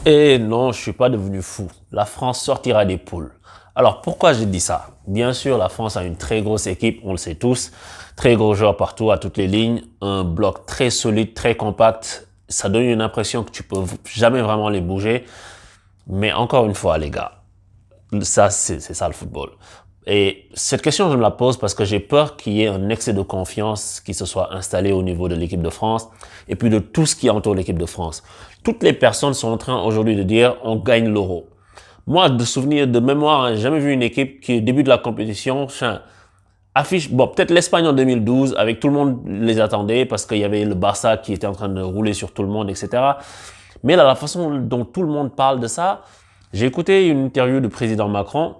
Et non, je suis pas devenu fou. La France sortira des poules. Alors pourquoi j'ai dit ça? Bien sûr, la France a une très grosse équipe, on le sait tous. Très gros joueurs partout, à toutes les lignes. Un bloc très solide, très compact. Ça donne une impression que tu peux jamais vraiment les bouger. Mais encore une fois, les gars, ça, c'est ça le football. Et cette question, je me la pose parce que j'ai peur qu'il y ait un excès de confiance qui se soit installé au niveau de l'équipe de France et puis de tout ce qui entoure l'équipe de France. Toutes les personnes sont en train aujourd'hui de dire on gagne l'Euro. Moi, de souvenir, de mémoire, j'ai jamais vu une équipe qui, au début de la compétition, affiche, bon, peut-être l'Espagne en 2012, avec tout le monde les attendait parce qu'il y avait le Barça qui était en train de rouler sur tout le monde, etc. Mais là, la façon dont tout le monde parle de ça, j'ai écouté une interview du président Macron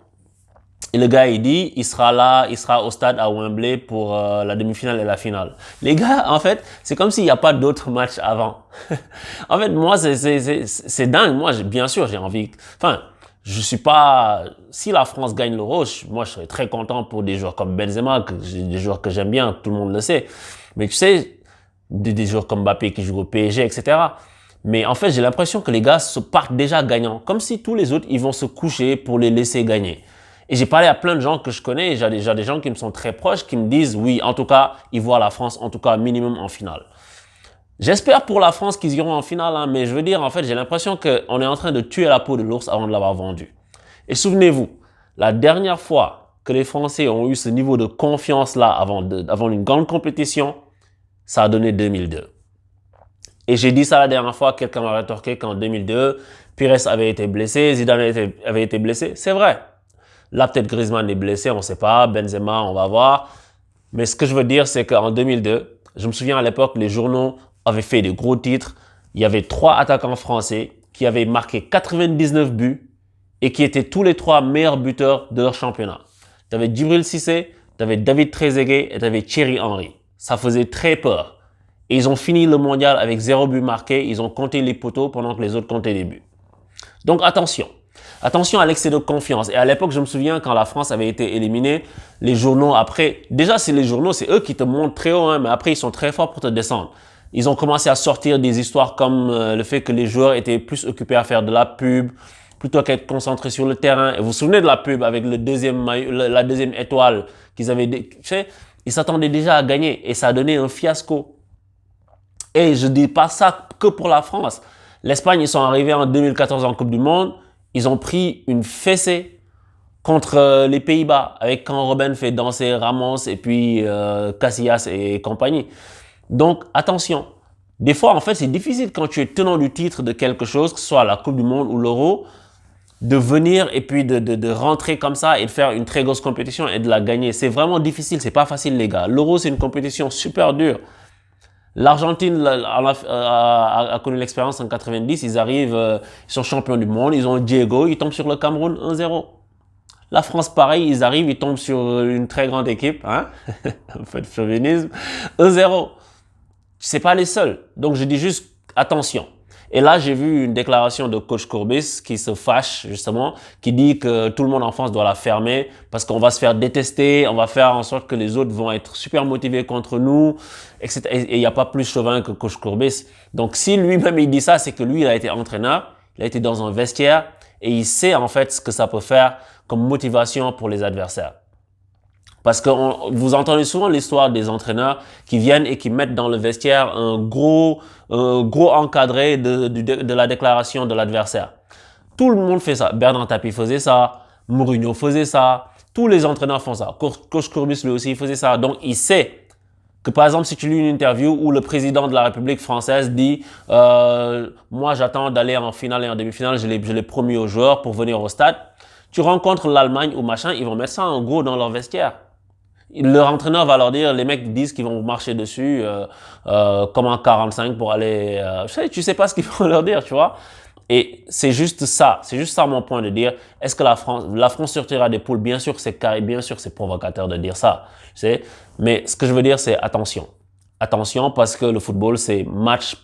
et le gars, il dit, il sera là, il sera au stade à Wembley pour la demi-finale et la finale. Les gars, en fait, c'est comme s'il n'y a pas d'autres matchs avant. En fait, moi, c'est dingue. Moi, bien sûr, j'ai envie. Enfin, je suis pas. Si la France gagne l'Euro, moi, je serais très content pour des joueurs comme Benzema, des joueurs que j'aime bien, tout le monde le sait. Mais tu sais, des joueurs comme Mbappé qui jouent au PSG, etc. Mais en fait, j'ai l'impression que les gars se partent déjà gagnants, comme si tous les autres, ils vont se coucher pour les laisser gagner. Et j'ai parlé à plein de gens que je connais, et j'ai déjà des gens qui me sont très proches, qui me disent, oui, en tout cas, ils voient la France, en tout cas, minimum en finale. J'espère pour la France qu'ils iront en finale, hein, mais je veux dire, en fait, j'ai l'impression qu'on est en train de tuer la peau de l'ours avant de l'avoir vendu. Et souvenez-vous, la dernière fois que les Français ont eu ce niveau de confiance-là avant une grande compétition, ça a donné 2002. Et j'ai dit ça la dernière fois, quelqu'un m'a rétorqué qu'en 2002, Pires avait été blessé, Zidane avait été blessé. C'est vrai. Là, peut-être Griezmann est blessé, on ne sait pas. Benzema, on va voir. Mais ce que je veux dire, c'est qu'en 2002, je me souviens à l'époque, les journaux avaient fait des gros titres. Il y avait 3 attaquants français qui avaient marqué 99 buts et qui étaient tous les 3 meilleurs buteurs de leur championnat. Tu avais Djibril Cissé, tu avais David Trezeguet et tu avais Thierry Henry. Ça faisait très peur. Et ils ont fini le mondial avec 0 but marqué. Ils ont compté les poteaux pendant que les autres comptaient les buts. Donc attention. Attention à l'excès de confiance. Et à l'époque, je me souviens, quand la France avait été éliminée, les journaux après, déjà c'est les journaux, c'est eux qui te montent très haut, hein, mais après ils sont très forts pour te descendre. Ils ont commencé à sortir des histoires comme le fait que les joueurs étaient plus occupés à faire de la pub, plutôt qu'à être concentrés sur le terrain. Et vous vous souvenez de la pub avec le deuxième la deuxième étoile qu'ils avaient, tu sais, ils s'attendaient déjà à gagner et ça a donné un fiasco. Et je dis pas ça que pour la France. L'Espagne, ils sont arrivés en 2014 en Coupe du Monde. Ils ont pris une fessée contre les Pays-Bas avec quand Robben fait danser Ramos et puis Casillas et compagnie. Donc attention. Des fois, en fait, c'est difficile quand tu es tenant du titre de quelque chose, que ce soit la Coupe du Monde ou l'Euro, de venir et puis de rentrer comme ça et de faire une très grosse compétition et de la gagner. C'est vraiment difficile. C'est pas facile, les gars. L'Euro, c'est une compétition super dure. L'Argentine a connu l'expérience en 90, ils arrivent, ils sont champions du monde, ils ont Diego, ils tombent sur le Cameroun 1-0. La France, pareil, ils arrivent, ils tombent sur une très grande équipe, hein, un peu de chauvinisme, 1-0. C'est pas les seuls. Donc je dis juste attention. Et là, j'ai vu une déclaration de coach Courbis qui se fâche justement, qui dit que tout le monde en France doit la fermer parce qu'on va se faire détester, on va faire en sorte que les autres vont être super motivés contre nous, etc. Et il n'y a pas plus chauvin que coach Courbis. Donc si lui-même il dit ça, c'est que lui, il a été entraîneur, il a été dans un vestiaire et il sait en fait ce que ça peut faire comme motivation pour les adversaires. Parce que vous entendez souvent l'histoire des entraîneurs qui viennent et qui mettent dans le vestiaire un gros encadré de la déclaration de l'adversaire. Tout le monde fait ça. Bernard Tapie faisait ça. Mourinho faisait ça. Tous les entraîneurs font ça. Coach Courbis lui aussi faisait ça. Donc il sait que par exemple si tu lis une interview où le président de la République française dit moi j'attends d'aller en finale et en demi-finale, je l'ai promis aux joueurs pour venir au stade. Tu rencontres l'Allemagne ou machin, ils vont mettre ça en gros dans leur vestiaire. Leur entraîneur va leur dire, les mecs disent qu'ils vont marcher dessus comme en 45 pour aller... tu sais pas ce qu'ils vont leur dire, tu vois. Et c'est juste ça mon point de dire, est-ce que la France sortira des poules? Bien sûr que c'est carré, bien sûr que c'est provocateur de dire ça, tu sais. Mais ce que je veux dire, c'est attention. Attention parce que le football, c'est match...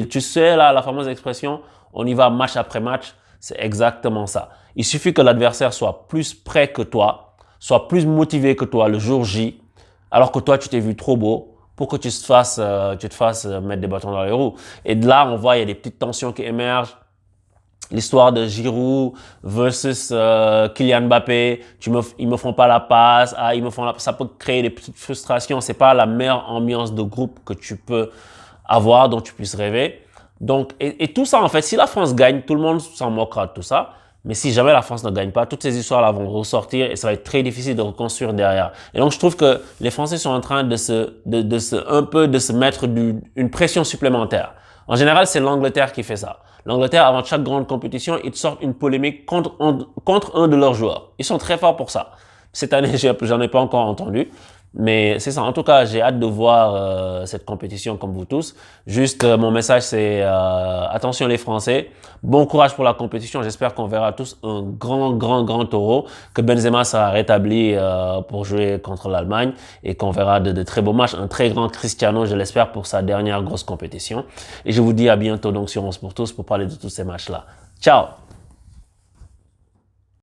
tu sais, là, la fameuse expression, on y va match après match, c'est exactement ça. Il suffit que l'adversaire soit plus près que toi, soit plus motivé que toi le jour J, alors que toi, tu t'es vu trop beau pour que tu te fasses mettre des bâtons dans les roues. Et de là, on voit, il y a des petites tensions qui émergent. l'histoire de Giroud versus Kylian Mbappé, ils me font pas la passe, ils me font ça peut créer des petites frustrations. C'est pas la meilleure ambiance de groupe que tu peux avoir, dont tu puisses rêver. Donc, et tout ça, en fait, si la France gagne, tout le monde s'en moquera de tout ça. Mais si jamais la France ne gagne pas, toutes ces histoires-là vont ressortir et ça va être très difficile de reconstruire derrière. Et donc, je trouve que les Français sont en train de se mettre une pression supplémentaire. En général, c'est l'Angleterre qui fait ça. L'Angleterre, avant chaque grande compétition, ils sortent une polémique contre un de leurs joueurs. Ils sont très forts pour ça. Cette année, j'en ai pas encore entendu. Mais c'est ça. En tout cas, j'ai hâte de voir cette compétition comme vous tous. Juste, mon message, c'est attention les Français. Bon courage pour la compétition. J'espère qu'on verra tous un grand taureau. Que Benzema sera rétabli pour jouer contre l'Allemagne et qu'on verra de très beaux matchs. Un très grand Cristiano, je l'espère, pour sa dernière grosse compétition. Et je vous dis à bientôt donc sur 11 pour tous pour parler de tous ces matchs-là. Ciao!